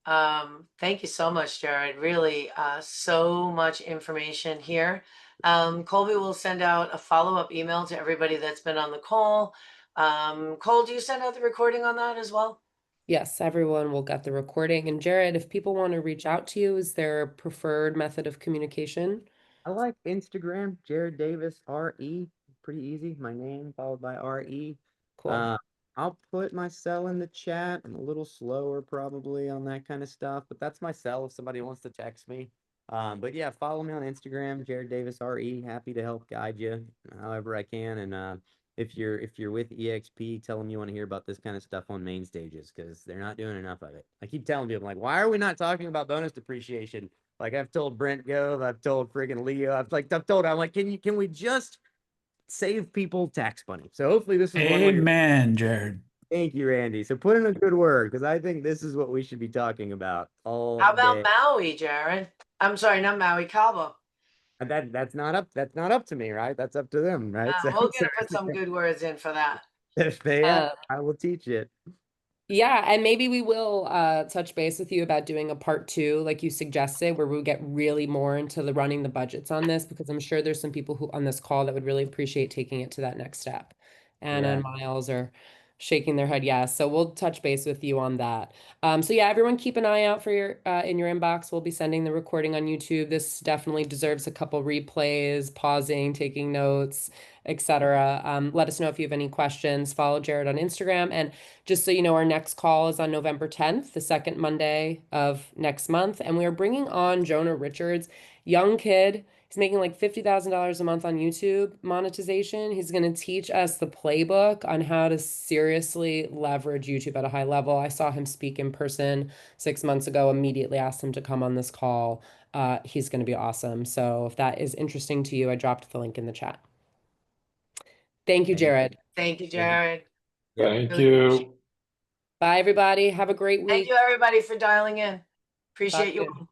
Thank you so much, Jared. Really, so much information here. Colby will send out a follow-up email to everybody that's been on the call. Cole, do you send out the recording on that as well? Yes, everyone will get the recording. And Jared, if people want to reach out to you, is there a preferred method of communication? I like Instagram, Jared Davis, RE. Pretty easy. My name followed by RE. Cool. I'll put my cell in the chat. I'm a little slower probably on that kind of stuff, but that's my cell if somebody wants to text me. But yeah, follow me on Instagram, Jared Davis RE. Happy to help guide you however I can. And if you're with EXP, tell them you want to hear about this kind of stuff on main stages because they're not doing enough of it. I keep telling people, like, why are we not talking about bonus depreciation? Like I've told Brent Gove, I've told friggin' Leo, I've told her, I'm like, can we just save people tax money? So hopefully this is one way. Amen, Jared. Thank you, Randy. So put in a good word because I think this is what we should be talking about all How about day. Maui, Jared? I'm sorry, not Maui, Cabo. And that's not up to me, right? That's up to them, right? We'll get to put some good words in for that. if they I will teach it. Yeah, and maybe we will touch base with you about doing a part 2, like you suggested, where we get really more into the running the budgets on this, because I'm sure there's some people who on this call that would really appreciate taking it to that next step. Anna and Miles are shaking their head yes. So we'll touch base with you on that. So yeah, everyone keep an eye out for your in your inbox. We'll be sending the recording on YouTube. This definitely deserves a couple replays, pausing, taking notes, etc. Let us know if you have any questions. Follow Jared on Instagram. And just so you know, our next call is on November 10th, the second Monday of next month. And we are bringing on Jonah Richards, young kid. He's making like $50,000 a month on YouTube monetization. He's going to teach us the playbook on how to seriously leverage YouTube at a high level. I saw him speak in person 6 months ago, immediately asked him to come on this call. He's going to be awesome. So if that is interesting to you, I dropped the link in the chat. Thank you, Jared. Thank you, Jared. Thank Really you. appreciate- Bye, everybody. Have a great week. Thank you, everybody, for dialing in. Appreciate you soon. all.